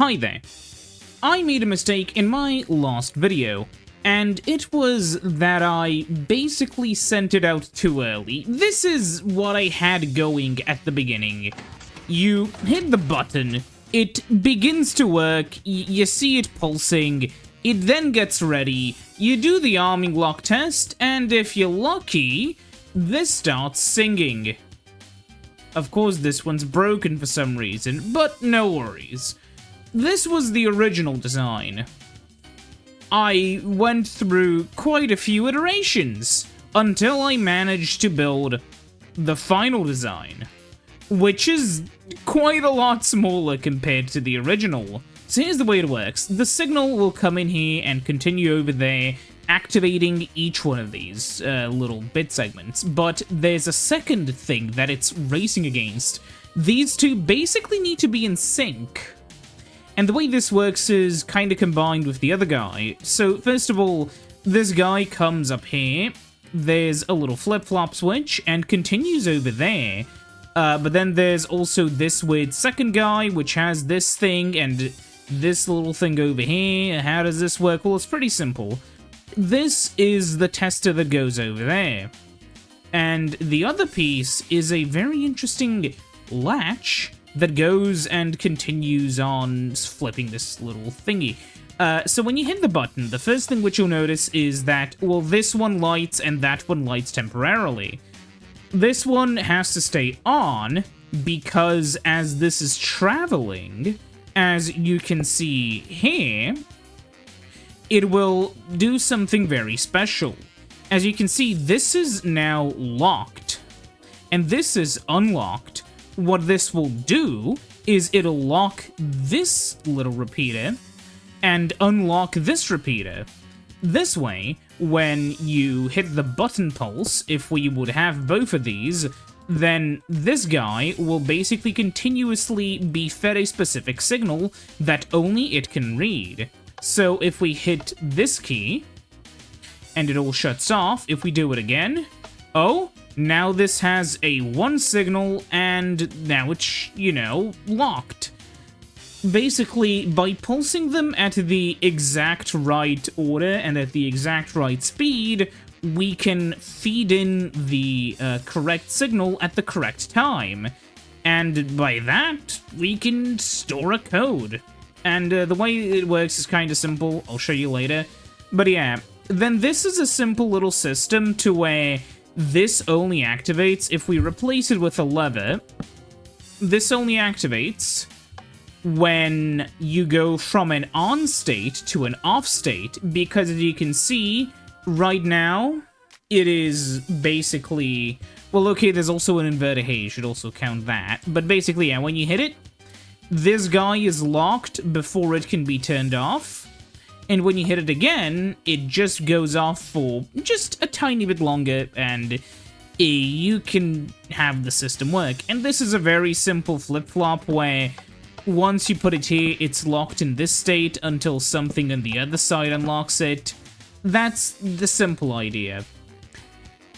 Hi there. I made a mistake in my last video, and it was that I basically sent it out too early. This is what I had going at the beginning. You hit the button, it begins to work, you see it pulsing, it then gets ready, you do the arming lock test, and if you're lucky, this starts singing. Of course, this one's broken for some reason, but no worries. This was the original design. I went through quite a few iterations until I managed to build the final design, which is quite a lot smaller compared to the original. So here's the way it works. The signal will come in here and continue over there, activating each one of these little bit segments. But there's a second thing that it's racing against. These two basically need to be in sync. And the way this works is kind of combined with the other guy. So first of all, this guy comes up here, there's a little flip-flop switch, and continues over there. But then there's also this weird second guy, which has this thing, and this little thing over here. How does this work? Well, it's pretty simple. This is the tester that goes over there. And the other piece is a very interesting latch that goes and continues on flipping this little thingy. So when you hit the button, the first thing which you'll notice is that, well, this one lights and that one lights temporarily. This one has to stay on because as this is traveling, as you can see here, it will do something very special. As you can see, this is now locked, and this is unlocked. What this will do is it'll lock this little repeater and unlock this repeater. This way, when you hit the button pulse, if we would have both of these, then this guy will basically continuously be fed a specific signal that only it can read. So if we hit this key, and it all shuts off, if we do it again, oh, now this has a 1 signal, and now it's, locked. Basically, by pulsing them at the exact right order and at the exact right speed, we can feed in the correct signal at the correct time. And by that, we can store a code. And the way it works is kind of simple. I'll show you later. But yeah, then this is a simple little system to where this only activates if we replace it with a lever. This only activates when you go from an on state to an off state, because as you can see, right now, it is basically, well, okay, there's also an inverter here, you should also count that, but basically, yeah, when you hit it, this guy is locked before it can be turned off, and when you hit it again, it just goes off for just a tiny bit longer, and you can have the system work. And this is a very simple flip-flop where once you put it here, it's locked in this state until something on the other side unlocks it. That's the simple idea.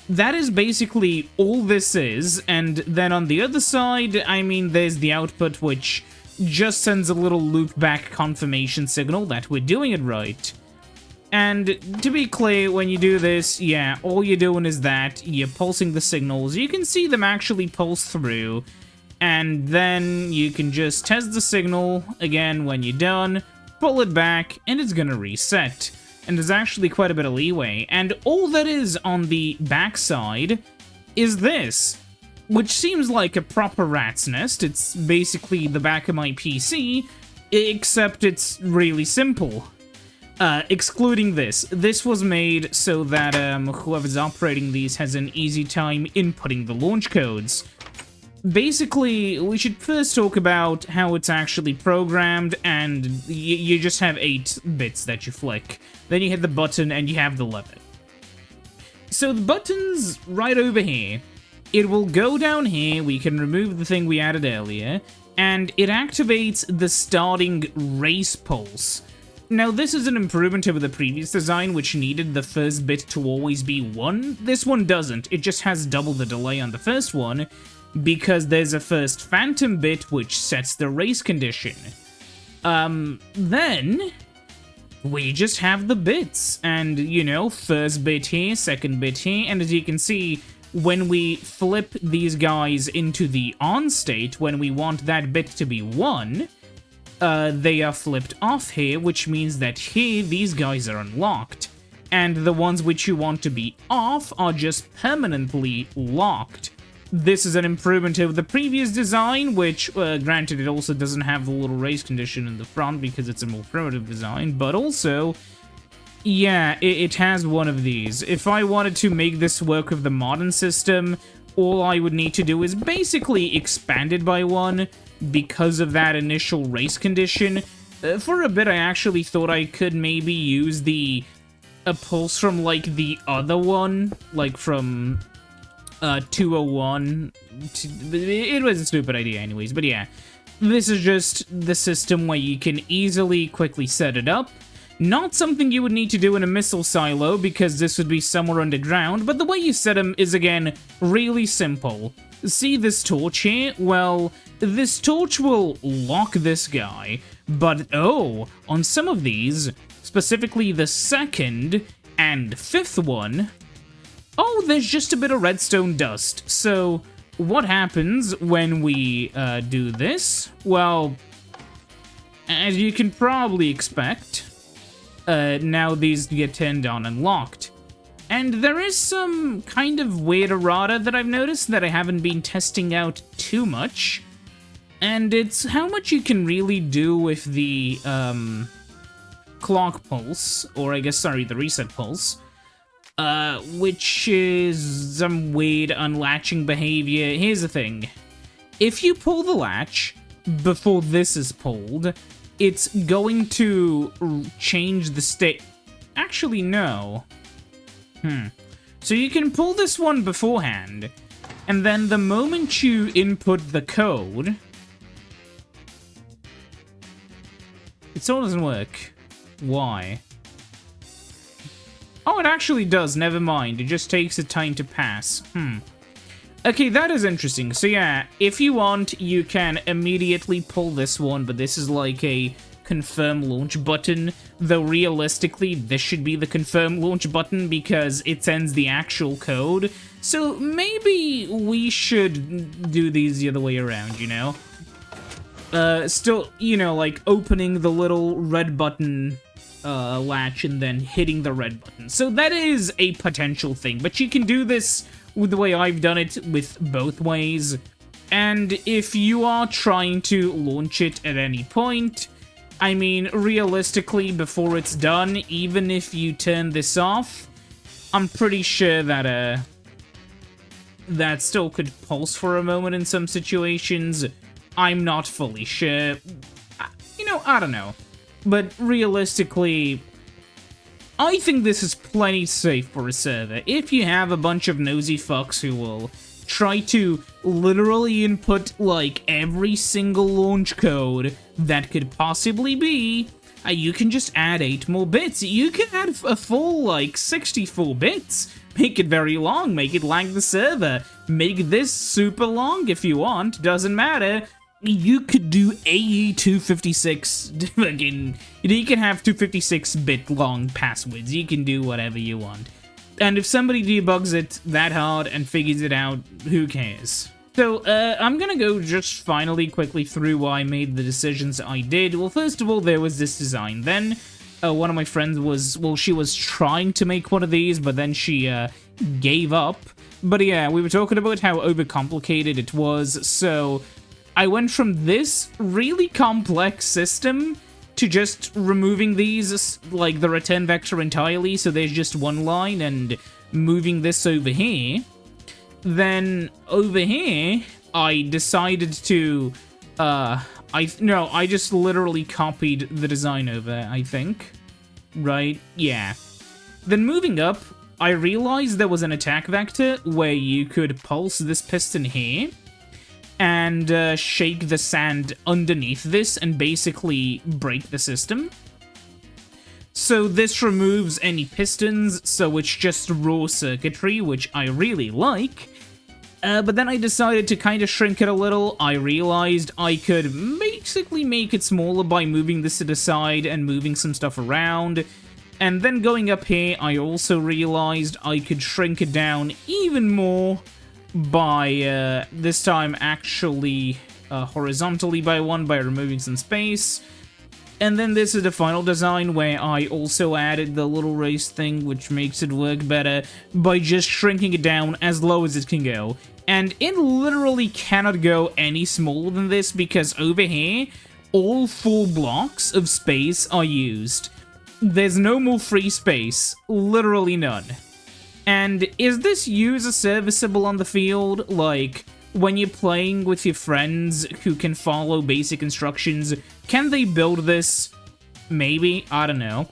That is basically all this is, and then on the other side, I mean, there's the output, which just sends a little loop-back confirmation signal that we're doing it right. And to be clear, when you do this, yeah, all you're doing is that, you're pulsing the signals, you can see them actually pulse through, and then you can just test the signal again when you're done, pull it back, and it's gonna reset. And there's actually quite a bit of leeway, and all that is on the backside is this, which seems like a proper rat's nest. It's basically the back of my PC, except it's really simple. Excluding this. This was made so that whoever's operating these has an easy time inputting the launch codes. Basically, we should first talk about how it's actually programmed, and you just have 8 bits that you flick. Then you hit the button and you have the lever. So the button's right over here. It will go down here, we can remove the thing we added earlier, and it activates the starting race pulse. Now this is an improvement over the previous design, which needed the first bit to always be 1. This one doesn't, it just has double the delay on the first one, because there's a first phantom bit which sets the race condition. Then we just have the bits, and, you know, first bit here, second bit here, and as you can see, when we flip these guys into the on state, when we want that bit to be 1, they are flipped off here, which means that here, these guys are unlocked, and the ones which you want to be off are just permanently locked. This is an improvement over the previous design, which, granted, it also doesn't have the little race condition in the front because it's a more primitive design, but also, yeah, it has one of these. If I wanted to make this work with the modern system, all I would need to do is basically expand it by 1 because of that initial race condition. For a bit, I actually thought I could maybe use a pulse from, like, the other one, like from 201. It was a stupid idea anyways, but yeah. This is just the system where you can easily, quickly set it up. Not something you would need to do in a missile silo, because this would be somewhere underground, but the way you set them is, again, really simple. See this torch here? Well, this torch will lock this guy, but oh, on some of these, specifically the second and fifth one, oh, there's just a bit of redstone dust. So, what happens when we do this? Well, as you can probably expect, now these get turned on and locked. And there is some kind of weird errata that I've noticed that I haven't been testing out too much. And it's how much you can really do with the clock pulse, or I guess, sorry, the reset pulse. Which is some weird unlatching behavior. Here's the thing. If you pull the latch before this is pulled, it's going to change the state. Actually, no. So you can pull this one beforehand, and then the moment you input the code, it still doesn't work. Why? Oh, it actually does, never mind. It just takes a time to pass. Okay, that is interesting. So yeah, if you want, you can immediately pull this one, but this is like a confirm launch button, though realistically, this should be the confirm launch button because it sends the actual code. So maybe we should do these the other way around, you know? Still, you know, like opening the little red button latch and then hitting the red button. So that is a potential thing, but you can do this with the way I've done it with both ways. And if you are trying to launch it at any point, I mean, realistically, before it's done, even if you turn this off, I'm pretty sure that that still could pulse for a moment in some situations. I'm not fully sure. You know, I don't know. But realistically, I think this is plenty safe for a server. If you have a bunch of nosy fucks who will try to literally input, like, every single launch code that could possibly be, you can just add 8 more bits. You can add a full, like, 64 bits. Make it very long, make it lag the server. Make this super long if you want, doesn't matter. You could do AE 256, fucking, you can have 256-bit long passwords, you can do whatever you want. And if somebody debugs it that hard and figures it out, who cares? So, I'm gonna go just finally quickly through why I made the decisions I did. Well, first of all, there was this design. Then, one of my friends was, well, she was trying to make one of these, but then she, gave up. But yeah, we were talking about how overcomplicated it was, so I went from this really complex system to just removing these, like, the return vector entirely, so there's just one line, and moving this over here. Then, over here, I decided to, I just literally copied the design over, I think. Right? Yeah. Then moving up, I realized there was an attack vector where you could pulse this piston here, and shake the sand underneath this and basically break the system. So this removes any pistons, so it's just raw circuitry, which I really like. But then I decided to kind of shrink it a little. I realized I could basically make it smaller by moving this to the side and moving some stuff around. And then going up here, I also realized I could shrink it down even more by, this time actually horizontally by one by removing some space. And then this is the final design where I also added the little race thing, which makes it work better by just shrinking it down as low as it can go. And it literally cannot go any smaller than this because over here, all 4 blocks of space are used. There's no more free space, literally none. And is this user serviceable on the field? Like, when you're playing with your friends who can follow basic instructions, can they build this? Maybe, I don't know.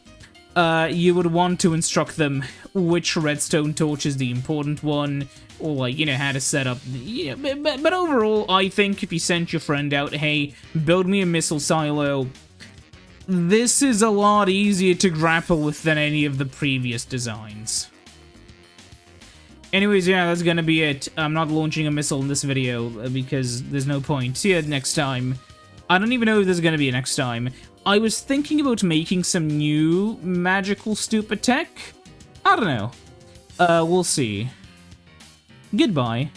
You would want to instruct them which redstone torch is the important one, or like, you know, how to set up. Yeah, but overall, I think if you sent your friend out, hey, build me a missile silo, this is a lot easier to grapple with than any of the previous designs. Anyways, yeah, that's gonna be it. I'm not launching a missile in this video because there's no point. See you next time. I don't even know if there's gonna be a next time. I was thinking about making some new magical stupid tech. I don't know. We'll see. Goodbye.